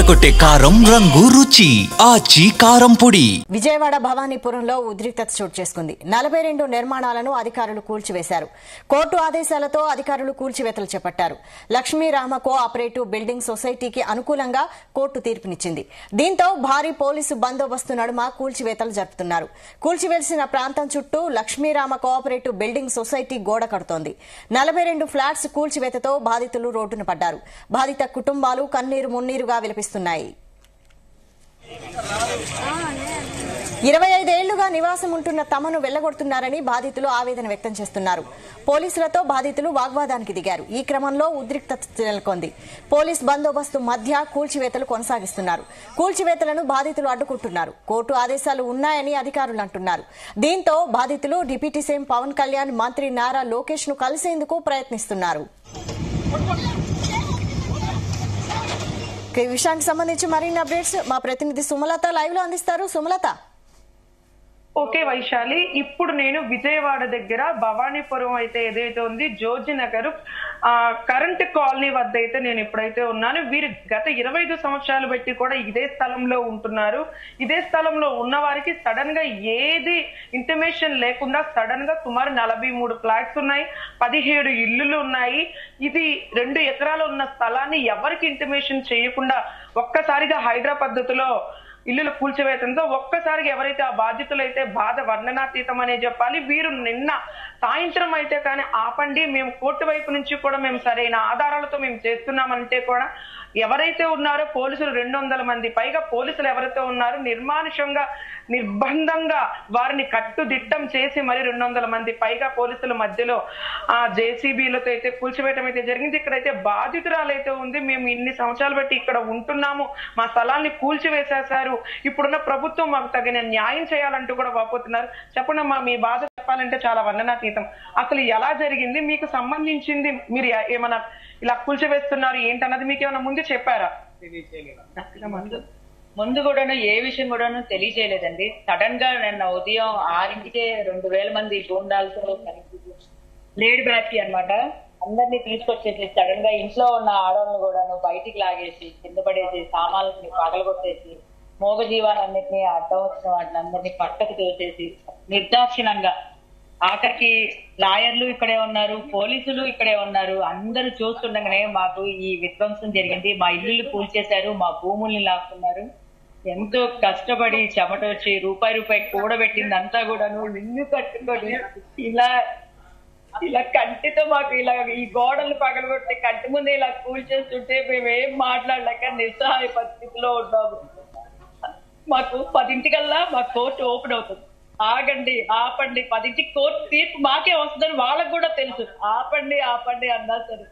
అదరగొట్టే కారం రంగు రుచి ఆచి కారం పొడి. విజయవాడ భవానీపురంలో ఉద్రిక్తత చోటు చేసుకుంది. 42 నిర్మాణాలను అధికారులు కూల్చివేశారు. కోర్టు ఆదేశాలతో అధికారులు కూల్చివేతలు చేపట్టారు. లక్ష్మీరామ కోఆపరేటివ్ బిల్డింగ్ సొసైటీకి అనుకూలంగా కోర్టు తీర్పునిచ్చింది. దీంతో భారీ పోలీసు బందోబస్తు నడుమ కూల్చివేతలు జరుపుతున్నారు. కూల్చివేసిన ప్రాంతం చుట్టూ లక్ష్మీరామ కోఆపరేటివ్ బిల్డింగ్ సొసైటీ గోడ కడుతోంది. 42 ఫ్లాట్స్ కూల్చివేతతో బాధితులు రోడ్డున పడ్డారు. బాధిత కుటుంబాలు కన్నీరు మున్నీరుగా విలపిస్తున్నాయి. 25 ఏళ్లుగా నివాసం ఉంటున్న తమను వెళ్లగొడుతున్నారని బాధితులు ఆవేదన వ్యక్తం చేస్తున్నారు. పోలీసులతో బాధితులు వాగ్వాదానికి దిగారు. ఈ క్రమంలో ఉద్రిక్తత నెలకొంది. పోలీస్ బందోబస్తు మధ్య కూల్చివేతలు కొనసాగిస్తున్నారు. కూల్చివేతలను బాధితులు అడ్డుకుంటున్నారు. కోర్టు ఆదేశాలు ఉన్నాయని అధికారులు అంటున్నారు. దీంతో బాధితులు డిప్యూటీ సీఎం పవన్ కళ్యాణ్, మంత్రి నారా లోకేష్ ను కలిసేందుకు ప్రయత్నిస్తున్నారు. ఈ విషయానికి సంబంధించి మరిన్ని అప్డేట్స్ మా ప్రతినిధి సుమలత లైవ్ లో అందిస్తారు. సుమలత. ఓకే వైశాలి, ఇప్పుడు నేను విజయవాడ దగ్గర భవానీపురం అయితే ఏదైతే ఉంది జోర్జి నగర్ కరెంట్ కాలనీ వద్ద అయితే నేను ఇప్పుడైతే ఉన్నాను. వీరు గత 25 సంవత్సరాలు బట్టి కూడా ఇదే స్థలంలో ఉంటున్నారు. ఇదే స్థలంలో ఉన్న వారికి సడన్ గా ఏది ఇంటిమేషన్ లేకుండా సడన్ గా సుమారు 43 ఫ్లాట్స్ ఉన్నాయి, 17 ఇల్లులు ఉన్నాయి. ఇది 2 ఎకరాలు ఉన్న స్థలాన్ని ఎవరికి ఇంటిమేషన్ చేయకుండా ఒక్కసారిగా హైడ్రా పద్ధతిలో ఇల్లులు కూల్చివేయడంతో ఒక్కసారిగా ఎవరైతే ఆ బాధితులు అయితే బాధ వర్ణనాతీతం అనే చెప్పాలి. వీరు నిన్న సాయంత్రం అయితే కానీ ఆపండి, మేము కోర్టు వైపు నుంచి కూడా మేము సరైన ఆధారాలతో మేము చేస్తున్నామంటే కూడా ఎవరైతే ఉన్నారో పోలీసులు 200 మంది పైగా పోలీసులు ఎవరైతే ఉన్నారో నిర్మానుషంగా నిర్బంధంగా వారిని కట్టుదిట్టం చేసి మరి 200 మంది పైగా పోలీసుల మధ్యలో జేసీబీలతో అయితే కూల్చివేయడం అయితే జరిగింది. ఇక్కడైతే బాధితురాలైతే ఉంది, మేము ఇన్ని సంవత్సరాలు బట్టి ఇక్కడ ఉంటున్నాము, మా స్థలాన్ని కూల్చివేసేశారు, ఇప్పుడున్న ప్రభుత్వం మాకు తగిన న్యాయం చేయాలంటూ కూడా వాపోతున్నారు. చెప్పండమ్మా, మీ బాధ చెప్పాలంటే చాలా వర్ణనాతీతం. అసలు ఎలా జరిగింది, మీకు సంబంధించింది, మీరు ఏమన్నా ఇలా కూల్చివేస్తున్నారు ఏంటన్నది మీకు ఏమైనా ముందు చెప్పారా? ముందు కూడాను ఏ విషయం కూడాను తెలియజేయలేదండి. సడన్ గా నిన్న ఉదయం 6కే 2000 మంది గూండాలతో లేడీ బ్యాచ్ అన్నమాట అందరినీ తీసుకొచ్చేసి సడన్ గా ఇంట్లో ఉన్న ఆడవాళ్ళని కూడాను బయటికి లాగేసి కింద పడేసి సామాన్లని పగలగొట్టేసి మోగజీవాలన్నింటినీ అడ్డం వచ్చిన వాటిని అందరినీ పక్కకు తోసేసి నిర్దాక్షిణంగా ఆఖరికి లాయర్లు ఇక్కడే ఉన్నారు, పోలీసులు ఇక్కడే ఉన్నారు. అందరూ చూస్తుండగానే మాకు ఈ విధ్వంసం జరిగింది. మా ఇల్లు కూల్చేశారు, మా భూముల్ని లాక్కున్నారు. ఎంతో కష్టపడి చెమట వచ్చి రూపాయి కూడబెట్టిందంతా కూడాను ఇల్లు కట్టుకొని ఇలా కంటితో మాకు ఇలా ఈ గోడలు పగలగొట్టి కంటి ముందు ఇలా కూల్చేస్తుంటే మేమేం మాట్లాడలేక నిస్సహాయ పరిస్థితిలో ఉన్నాము. మాకు 10ంటికల్లా మా కోర్టు ఓపెన్ అవుతుంది. ఆగండి, ఆపండి, 10ంటికి కోర్టు తీర్పు మాకే వస్తుందని వాళ్ళకు కూడా తెలుసు. ఆపండి అన్నా సరే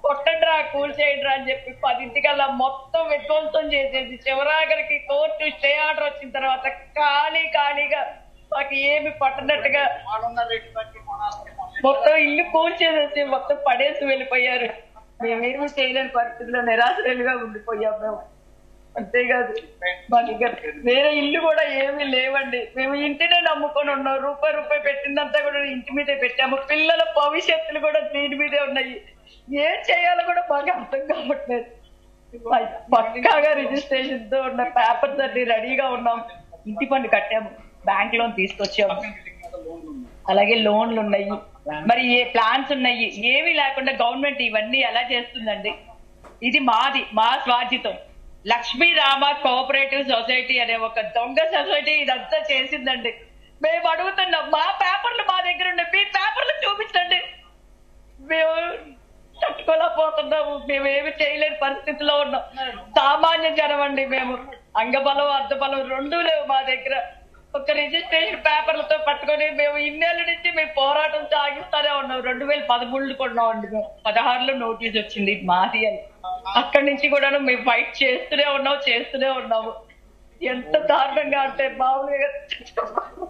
కొట్టండిరా, కూల్చేయండిరా అని చెప్పి 10ంటికల్లా మొత్తం విధ్వంసం చేసేసి చివరాఖరికి కోర్టు స్టే ఆర్డర్ వచ్చిన తర్వాత ఖాళీగా మాకు ఏమి పట్టనట్టుగా మొత్తం ఇల్లు కూల్చేసేసి మొత్తం పడేసి వెళ్ళిపోయారు. మేమేమి చేయలేని పరిస్థితిలో నిరాశలుగా ఉండిపోయాం మేము. అంతేకాదు మా దగ్గర వేరే ఇల్లు కూడా ఏమీ లేవండి. మేము ఇంటినే నమ్ముకొని ఉన్నాం. రూపాయి పెట్టిందంతా కూడా ఇంటి మీదే పెట్టాము. పిల్లల భవిష్యత్తులు కూడా దీని మీదే ఉన్నాయి. ఏం చేయాలో కూడా బాగా అర్థం కావట్లేదు. పక్కాగా రిజిస్ట్రేషన్ తో ఉన్న పేపర్స్ అన్ని రెడీగా ఉన్నాం. ఇంటి పన్ను కట్టాము, బ్యాంక్ లోన్ తీసుకొచ్చాము, అలాగే లోన్లు ఉన్నాయి, మరి ఏ ప్లాన్స్ ఉన్నాయి, ఏమీ లేకుండా గవర్నమెంట్ ఇవన్నీ ఎలా చేస్తుందండి? ఇది మా స్వార్జితం. లక్ష్మీరామ కోఆపరేటివ్ సొసైటీ అనే ఒక దొంగ సొసైటీ ఇదంతా చేసిందండి. మేము అడుగుతున్నాం, మా పేపర్లు మా దగ్గర ఉన్నాయి, మీ పేపర్లు చూపించండి. మేము తట్టుకోలేకపోతున్నాము, మేము ఏమి చేయలేని పరిస్థితిలో ఉన్నాం. సామాన్య జనం అండి మేము. అంగబలం అర్ధబలం 2 లేవు మా దగ్గర. ఒక రిజిస్ట్రేషన్ పేపర్లతో పట్టుకొని మేము ఇన్నేళ్ల నుంచి మేము పోరాటం సాగిస్తానే ఉన్నాం. 2013 కొన్నామండి మేము. 16లో నోటీస్ వచ్చింది మాది అని. అక్కడి నుంచి కూడా మేము ఫైట్ చేస్తూనే ఉన్నాము. ఎంత దారుణంగా అంటే మామూలుగా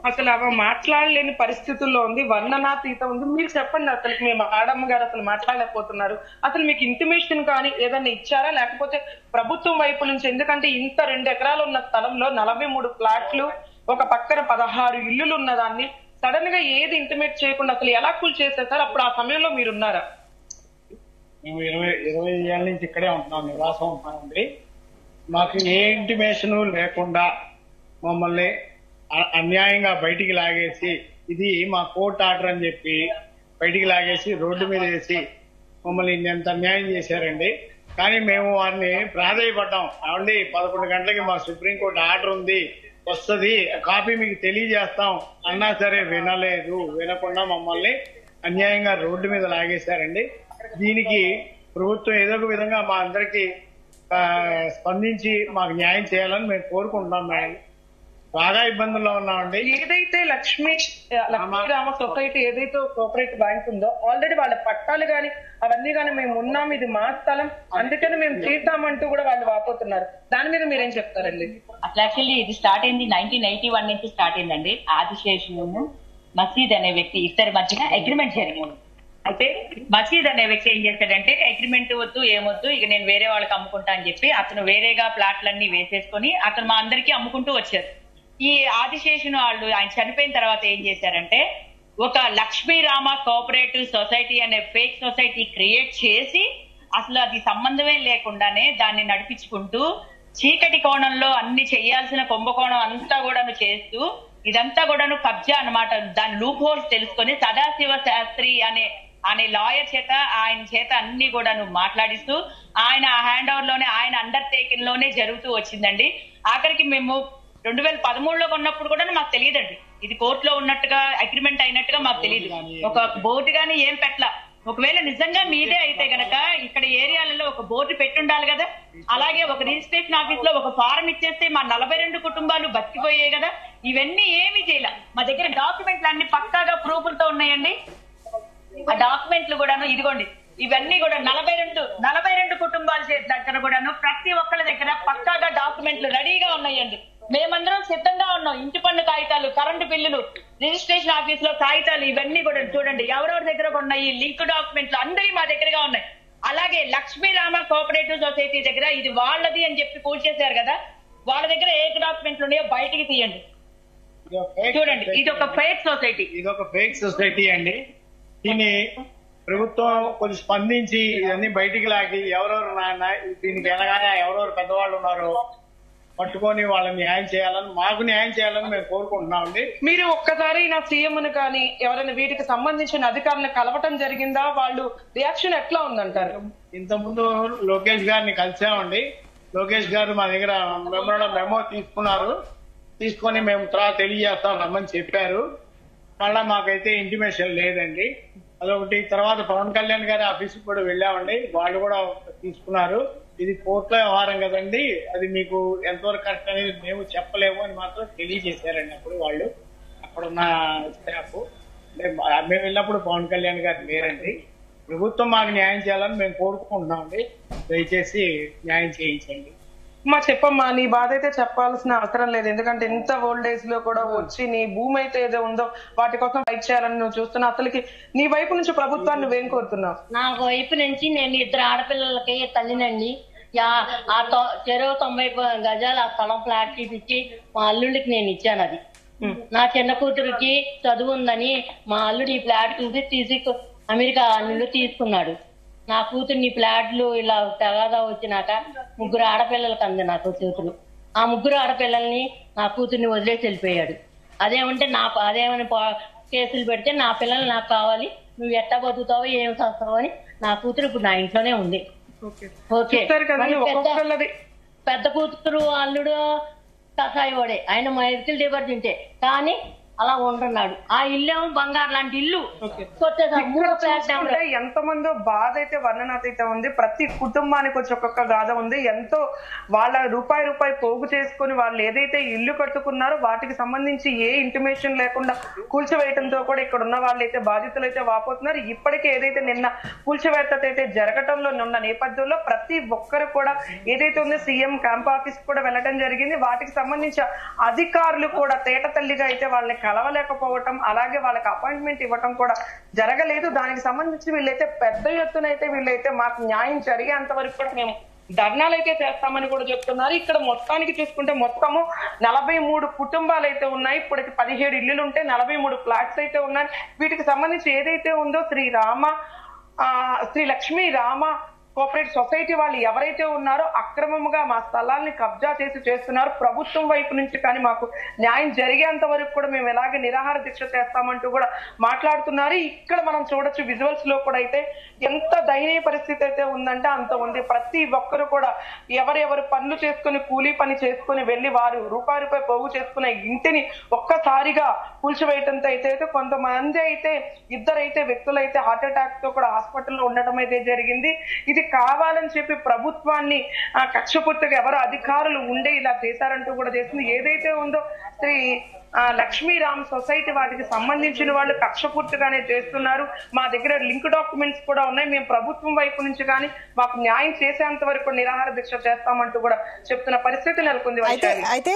అసలు అవ మాట్లాడలేని పరిస్థితుల్లో ఉంది, వర్ణనాతీతం ఉంది. మీరు చెప్పండి, అసలు మీ మేడమ్ గారు అసలు మాట్లాడలేకపోతున్నారు. అసలు మీకు ఇంటిమేషన్ కానీ ఏదన్నా ఇచ్చారా, లేకపోతే ప్రభుత్వం వైపు నుంచి? ఎందుకంటే ఇంత 2 ఎకరాలు ఉన్న స్థలంలో 43 ఫ్లాట్లు, ఒక పక్కన 16 ఇల్లులు ఉన్నదాన్ని సడన్ గా ఏది ఇంటిమేట్ చేయకుండా అసలు ఎలా కూల్ చేసేసారు? అప్పుడు ఆ సమయంలో మీరున్నారా? మేము 20 ఏళ్ళ నుంచి ఇక్కడే ఉంటున్నాం, నివాసం ఉంటున్నామండి. మాకు ఏ ఇంటిమేషన్ లేకుండా మమ్మల్ని అన్యాయంగా బయటికి లాగేసి, ఇది మా కోర్టు ఆర్డర్ అని చెప్పి బయటికి లాగేసి రోడ్డు మీద వేసి మమ్మల్ని ఎంత అన్యాయం చేశారండి. కానీ మేము వారిని ప్రాధాయపడ్డాం. అవండి 11 గంటలకి మా సుప్రీంకోర్టు ఆర్డర్ ఉంది, వస్తుంది, కాపీ మీకు తెలియజేస్తాం అన్నా సరే వినలేదు. వినకుండా మమ్మల్ని అన్యాయంగా రోడ్డు మీద లాగేశారండి. దీనికి ప్రభుత్వం ఏదో ఒక విధంగా మా అందరికి స్పందించి మాకు న్యాయం చేయాలని మేము కోరుకుంటున్నాం. మేడం బాగా ఇబ్బందుల్లో ఉన్నామండి. ఏదైతే లక్ష్మీరామ సొసైటీ ఏదైతే కోఆపరేటివ్ బ్యాంక్ ఉందో ఆల్రెడీ వాళ్ళ పట్టాలు గాని అవన్నీ గాని మేము ఉన్నాం, ఇది మా స్థలం, అందుకని మేము తీద్దామంటూ కూడా వాళ్ళు వాపోతున్నారు. దాని మీద మీరేం చెప్తారండి? అట్లా యాక్చువల్లీ ఇది స్టార్ట్ అయింది 1981 నుంచి స్టార్ట్ అయిందండి. ఆదిశేషును మసీద్ అనే వ్యక్తి ఇద్దరి మధ్యన అగ్రిమెంట్ జరిగింది. అయితే మసీద్ అనే వ్యక్తి ఏం చేశాడంటే అగ్రిమెంట్ వద్దు ఏమొద్దు, ఇక నేను వేరే వాళ్ళకి అమ్ముకుంటా అని చెప్పి అతను వేరేగా ప్లాట్లన్నీ వేసేసుకొని అతను మా అందరికీ అమ్ముకుంటూ వచ్చారు. ఈ ఆదిశేషును వాళ్ళు ఆయన చనిపోయిన తర్వాత ఏం చేశారంటే ఒక లక్ష్మీరామ కోఆపరేటివ్ సొసైటీ అనే ఫేక్ సొసైటీ క్రియేట్ చేసి అసలు అది సంబంధమే లేకుండానే దాన్ని నడిపించుకుంటూ చీకటి కోణంలో అన్ని చేయాల్సిన కుంభకోణం అంతా కూడాను చేస్తూ ఇదంతా కూడాను కబ్జా అన్నమాట. దాని లూప్ హోల్స్ తెలుసుకొని సదాశివ శాస్త్రి అనే లాయర్ చేత ఆయన చేత అన్ని కూడాను మాట్లాడిస్తూ ఆయన హ్యాండ్ ఓవర్ లోనే ఆయన అండర్టేకింగ్ లోనే జరుగుతూ వచ్చిందండి. ఆఖరికి మేము 2013లో కొన్నప్పుడు కూడా మాకు తెలియదండి ఇది కోర్టులో ఉన్నట్టుగా అగ్రిమెంట్ అయినట్టుగా మాకు తెలియదు. ఒక బోర్డు గానీ ఏం పెట్టలా. ఒకవేళ నిజంగా మీదే అయితే గనక ఇక్కడ ఏరియాలలో ఒక బోర్డు పెట్టుండాలి కదా. అలాగే ఒక రిజిస్ట్రేషన్ ఆఫీస్ లో ఒక ఫారం ఇచ్చేస్తే మా 42 కుటుంబాలు బతికిపోయాయి కదా. ఇవన్నీ ఏమీ చేయలే. మా దగ్గర డాక్యుమెంట్లు అన్ని పక్కాగా ప్రూఫ్లతో ఉన్నాయండి. ఆ డాక్యుమెంట్లు కూడాను ఇదిగోండి, ఇవన్నీ కూడా 42 కుటుంబాల దగ్గర కూడాను ప్రతి ఒక్కరి దగ్గర పక్కాగా డాక్యుమెంట్లు రెడీగా ఉన్నాయండి. మేమందరం సిద్ధంగా ఉన్నాం. ఇంటి పన్ను కాగితాలు, కరెంటు బిల్లులు, రిజిస్ట్రేషన్ ఆఫీస్ లో కాగితాలు ఇవన్నీ కూడా చూడండి ఎవరెవరి దగ్గర ఉన్నాయి. లింక్ డాక్యుమెంట్లు అందరి మా దగ్గరగా ఉన్నాయి. అలాగే లక్ష్మీరామ కోఆపరేటివ్ సొసైటీ దగ్గర ఇది వాళ్ళది అని చెప్పి కూల్చేశారు కదా, వాళ్ళ దగ్గర ఏ డాక్యుమెంట్లు ఉన్నాయో బయటికి తీయండి. చూడండి ఇది ఒక ఫేక్ సొసైటీ. ఇది ఒక ఫేక్ సొసైటీ అండి. దీన్ని ప్రభుత్వం కొంచెం స్పందించి ఇవన్నీ బయటికి లాగి ఎవరెవరు దీనికి ఎనగానే ఎవరెవరు పెద్దవాళ్ళు ఉన్నారో పట్టుకొని వాళ్ళని న్యాయం చేయాలని, మాకు న్యాయం చేయాలని మేము కోరుకుంటున్నాం అండి. మీరు ఒక్కసారి నా సీఎంను కానీ ఎవరైనా వీటికి సంబంధించిన అధికారులను కలవటం జరిగిందా? వాళ్ళు రియాక్షన్ ఎట్లా ఉందంటారు? ఇంతకుముందు లోకేష్ గారిని కలిసామండి. లోకేష్ గారు మా దగ్గర మెమో తీసుకొని మేము తర్వాత తెలియజేస్తాం రమ్మని చెప్పారు. మళ్ళా మాకైతే ఇంటిమేషన్ లేదండి. అదొకటి. తర్వాత పవన్ కళ్యాణ్ గారి ఆఫీస్కి కూడా వెళ్ళామండి, వాళ్ళు కూడా తీసుకున్నారు. ఇది కోర్టులో వ్యవహారం కదండి, అది మీకు ఎంతవరకు కరెక్ట్ అనేది మేము చెప్పలేము అని మాత్రం తెలియజేశారండి. అప్పుడు వాళ్ళు అక్కడున్న స్టాఫ్, మేము వెళ్ళినప్పుడు పవన్ కళ్యాణ్ గారు లేరండి. ప్రభుత్వం మాకు న్యాయం చేయాలని మేము కోరుకుంటున్నామండి. దయచేసి న్యాయం చేయించండి. చెప్పమ్మా, నీ బాధ అయితే చెప్పాల్సిన అవసరం లేదు. ఎందుకంటే ఇంత ఓల్డ్ ఏజ్ లో కూడా వచ్చి నీ భూమి అయితే ఏదో ఉందో వాటి కోసం ఫైట్ చేయాలని నువ్వు చూస్తున్నావు. అసలుకి నీ వైపు నుంచి ప్రభుత్వాన్ని నువ్వేం కోరుతున్నావు? నా వైపు నుంచి నేను 2 ఆడపిల్లలకి తల్లినండి. చెరువు 90 గజాలు ఆ స్థలం ఫ్లాట్ తీపిచ్చి మా అల్లుడికి నేను ఇచ్చాను. అది నా చిన్న కూతురికి చదువు ఉందని మా అల్లుడు ఈ ఫ్లాట్ తీసి అమెరికా అల్లుడు తీసుకున్నాడు. నా కూతుర్ని ఫ్లాట్లు ఇలా తగాదా వచ్చినాక 3 ఆడపిల్లలకి అంది నాకు కూతురు. ఆ 3 ఆడపిల్లల్ని నా కూతుర్ని వదిలేసి వెళ్ళిపోయాడు. అదేమని కేసులు పెడితే నా పిల్లలు నాకు కావాలి, నువ్వు ఎట్టా బతుకుతావో ఏం చేస్తావో అని నా కూతురు ఇప్పుడు నా ఇంట్లోనే ఉంది. పెద్ద కూతురు అల్లుడు కషాయవాడే, ఆయన మెడికల్ డిపార్ట్మెంటే, కానీ అలా ఉంటున్నాడు. ఆ ఇల్లేమో బంగారు లాంటి ఇల్లు. ఎంతమందో బాధ అయితే వర్ణనాతీతం ఉంది. ప్రతి కుటుంబానికి వచ్చి ఒక్కొక్క గాథ ఉంది. ఎంతో వాళ్ళ రూపాయి పోగు చేసుకుని వాళ్ళు ఏదైతే ఇల్లు కట్టుకున్నారో వాటికి సంబంధించి ఏ ఇంటిమేషన్ లేకుండా కూల్చివేయడంతో కూడా ఇక్కడ ఉన్న వాళ్ళు అయితే బాధితులు అయితే వాపోతున్నారు. ఇప్పటికే ఏదైతే నిన్న కూల్చివేత అయితే జరగటంలో ఉన్న నేపథ్యంలో ప్రతి ఒక్కరు కూడా ఏదైతే ఉందో సీఎం క్యాంప్ ఆఫీస్ కూడా వెళ్ళడం జరిగింది. వాటికి సంబంధించి అధికారులు కూడా తేట తల్లిగా అయితే వాళ్ళని కలవలేకపోవటం, అలాగే వాళ్ళకి అపాయింట్మెంట్ ఇవ్వటం కూడా జరగలేదు. దానికి సంబంధించి వీళ్ళైతే పెద్ద ఎత్తున అయితే వీళ్ళైతే మాకు న్యాయం జరిగేంత వరకు కూడా మేము ధర్నాలు అయితే చేస్తామని కూడా చెప్తున్నారు. ఇక్కడ మొత్తానికి చూసుకుంటే మొత్తము 43 కుటుంబాలు అయితే ఉన్నాయి. ఇప్పటికి 17 ఇల్లులు ఉంటే 43 ఫ్లాట్స్ అయితే ఉన్నాయి. వీటికి సంబంధించి ఏదైతే ఉందో శ్రీ లక్ష్మీ రామ కోఆపరేటివ్ సొసైటీ వాళ్ళు ఎవరైతే ఉన్నారో అక్రమంగా మా స్థలాల్ని కబ్జా చేస్తున్నారు. ప్రభుత్వం వైపు నుంచి కానీ మాకు న్యాయం జరిగేంత వరకు కూడా మేము ఎలాగే నిరాహార దీక్ష చేస్తామంటూ కూడా మాట్లాడుతున్నారు. ఇక్కడ మనం చూడొచ్చు విజువల్స్ లో కూడా అయితే ఎంత దయనీయ పరిస్థితి అయితే ఉందంటే అంత ఉంది. ప్రతి ఒక్కరు కూడా ఎవరెవరు పనులు చేసుకుని కూలీ పని చేసుకుని వెళ్లి వారు రూపాయి పోగు చేసుకునే ఇంటిని ఒక్కసారిగా కూల్చివేయటంతో అయితే కొంతమంది అయితే ఇద్దరైతే వ్యక్తులైతే హార్ట్ అటాక్ తో కూడా హాస్పిటల్లో ఉండటం అయితే జరిగింది. ఇది కావాలని చెప్పి ప్రభుత్వాన్ని కక్షపూర్తిగా ఎవరు అధికారులు ఉండే ఇలా చేశారంటూ కూడా చేసింది. ఏదైతే ఉందో శ్రీ లక్ష్మీరామ్ సొసైటీ వాటికి సంబంధించిన వాళ్ళు కక్షపూర్తిగానే చేస్తున్నారు. మా దగ్గర లింక్ డాక్యుమెంట్స్ కూడా ఉన్నాయి. మేము ప్రభుత్వం వైపు నుంచి కానీ మాకు న్యాయం చేసేంత వరకు నిరాహార దీక్ష చేస్తామంటూ కూడా చెప్తున్న పరిస్థితి నెలకొంది. అయితే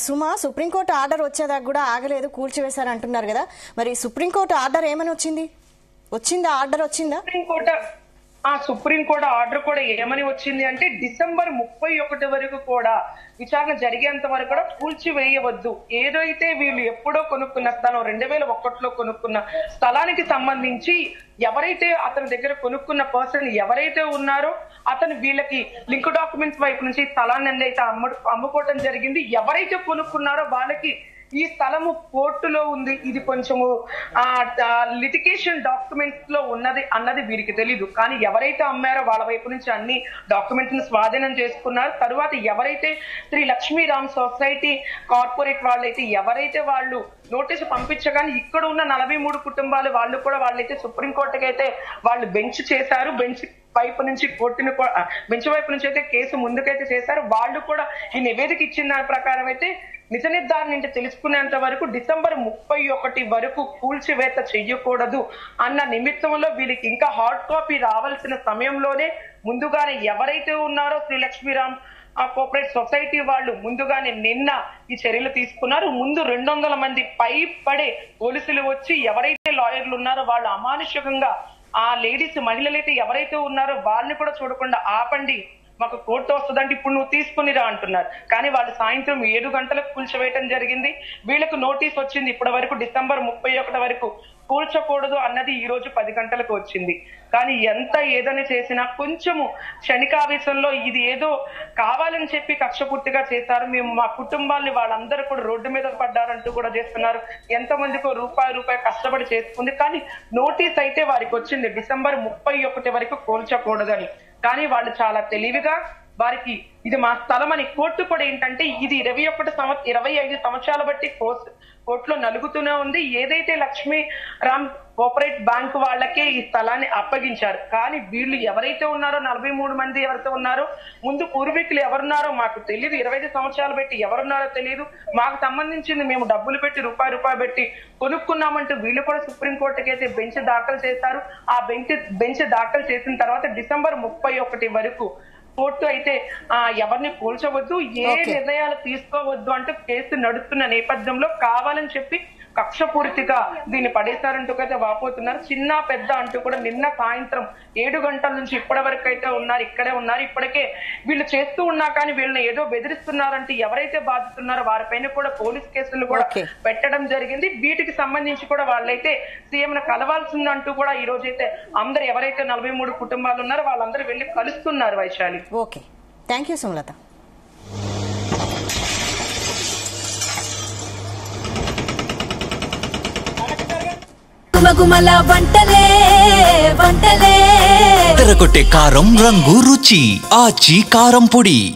సుమా సుప్రీంకోర్టు ఆర్డర్ వచ్చేదాకా కూడా ఆగలేదు, కూల్చివేశారు అంటున్నారు కదా, మరి సుప్రీంకోర్టు ఆర్డర్ ఏమని వచ్చిందా? ఆర్డర్ వచ్చిందా? సుప్రీంకోర్టు ఆర్డర్ కూడా ఏమని వచ్చింది అంటే డిసెంబర్ 31 వరకు కూడా విచారణ జరిగేంత వరకు కూడా కూల్చివేయవద్దు. ఏదైతే వీళ్ళు ఎప్పుడో కొనుక్కున్న స్థలం 2001లో కొనుక్కున్న స్థలానికి సంబంధించి ఎవరైతే అతని దగ్గర కొనుక్కున్న పర్సన్ ఎవరైతే ఉన్నారో అతను వీళ్ళకి లింక్ డాక్యుమెంట్స్ వైపు నుంచి స్థలాన్ని అయితే అమ్ముకోవటం జరిగింది. ఎవరైతే కొనుక్కున్నారో వాళ్ళకి ఈ స్థలము కోర్టులో ఉంది, ఇది కొంచెము లిటిగేషన్ డాక్యుమెంట్స్ లో ఉన్నది అన్నది వీరికి తెలీదు. కానీ ఎవరైతే అమ్మారో వాళ్ళ వైపు నుంచి అన్ని డాక్యుమెంట్స్ ని స్వాధీనం చేసుకున్నారు. తరువాత ఎవరైతే శ్రీ లక్ష్మీరామ్ సొసైటీ కార్పొరేట్ వాళ్ళైతే ఎవరైతే వాళ్ళు నోటీసు పంపించగానే ఇక్కడ ఉన్న 43 కుటుంబాలు వాళ్ళు కూడా వాళ్ళైతే సుప్రీంకోర్టుకి అయితే వాళ్ళు బెంచ్ చేశారు. బెంచ్ వైపు నుంచి కోర్టును బెంచ్ వైపు నుంచి అయితే కేసు ముందుకైతే చేశారు. వాళ్ళు కూడా ఈ నివేదిక ఇచ్చిన దాని ప్రకారం అయితే నిజ నిర్ధారణ నుంచి తెలుసుకునేంత వరకు డిసెంబర్ 31 వరకు కూల్చివేత చెయ్యకూడదు అన్న నిమిత్తంలో వీళ్ళకి ఇంకా హార్డ్ కాపీ రావాల్సిన సమయంలోనే ముందుగానే ఎవరైతే ఉన్నారో శ్రీ లక్ష్మీరామ్ కోఆపరేటివ్ సొసైటీ వాళ్ళు ముందుగానే నిన్న ఈ చర్యలు తీసుకున్నారు. ముందు 200 మంది పైపడే పోలీసులు వచ్చి ఎవరైతే లాయర్లు ఉన్నారో వాళ్ళు అమానుషంగా ఆ లేడీస్ మహిళలైతే ఎవరైతే ఉన్నారో వాళ్ళని కూడా చూడకుండా ఆపండి, మాకు కోర్టు వస్తుందంటే ఇప్పుడు నువ్వు తీసుకునిరా అంటున్నారు. కానీ వాళ్ళు సాయంత్రం 7 గంటలకు కూల్చివేయటం జరిగింది. వీళ్ళకు నోటీస్ వచ్చింది ఇప్పటి వరకు డిసెంబర్ 31 వరకు కూల్చకూడదు అన్నది ఈ రోజు 10 గంటలకు వచ్చింది. కానీ ఎంత ఏదని చేసినా కొంచెము క్షణికావేశంలో ఇది ఏదో కావాలని చెప్పి కక్షపూర్తిగా చేశారు. మేము మా కుటుంబాన్ని వాళ్ళందరూ కూడా రోడ్డు మీద పడ్డారంటూ కూడా చేస్తున్నారు. ఎంతమందికో రూపాయి కష్టపడి చేసుకుంది. కానీ నోటీస్ అయితే వారికి వచ్చింది డిసెంబర్ 31 వరకు కూల్చకూడదని. కానీ వాళ్ళు చాలా తెలివిగా వారికి ఇది మా స్థలం అని కోర్టు కూడా ఏంటంటే ఇది 25 సంవత్సరాల బట్టి కోర్టులో నలుగుతూనే ఉంది. ఏదైతే లక్ష్మీరామ్ కోఆపరేట్ బ్యాంక్ వాళ్ళకే ఈ స్థలాన్ని అప్పగించారు. కానీ వీళ్ళు ఎవరైతే ఉన్నారో 43 మంది ఎవరైతే ఉన్నారో ముందు పూర్వీకులు ఎవరున్నారో మాకు తెలియదు. 25 సంవత్సరాలు పెట్టి ఎవరున్నారో తెలియదు. మాకు సంబంధించింది మేము డబ్బులు పెట్టి రూపాయి పెట్టి కొనుక్కున్నామంటూ వీళ్ళు కూడా సుప్రీంకోర్టుకి అయితే బెంచ్ దాఖలు చేశారు. ఆ బెంచ్ దాఖలు చేసిన తర్వాత డిసెంబర్ 31 వరకు కోర్టు అయితే ఎవరిని కూల్చవద్దు, ఏ నిర్ణయాలు తీసుకోవద్దు అంటూ కేసు నడుస్తున్న నేపథ్యంలో కావాలని చెప్పి కక్షపూర్తిగా దీన్ని పడేశారంటూ అయితే వాపోతున్నారు. చిన్న పెద్ద అంటూ కూడా నిన్న సాయంత్రం 7 గంటల నుంచి ఇప్పటి వరకు అయితే ఉన్నారు, ఇక్కడే ఉన్నారు. ఇప్పటికే వీళ్ళు చేస్తూ ఉన్నా కానీ వీళ్ళని ఏదో బెదిరిస్తున్నారంటే ఎవరైతే బాధితున్నారో వారిపైన కూడా పోలీస్ కేసులు కూడా పెట్టడం జరిగింది. వీటికి సంబంధించి కూడా వాళ్ళైతే సీఎంను కలవాల్సిందంటూ కూడా ఈ రోజైతే అందరు ఎవరైతే 43 కుటుంబాలు ఉన్నారో వాళ్ళందరూ వెళ్లి కలుస్తున్నారు. Vaishali. Okay, thank you Sumalatha. గుమగుమల వంటలే తెరకొట్టే కారం రంగు రుచి ఆచి కారం పొడి.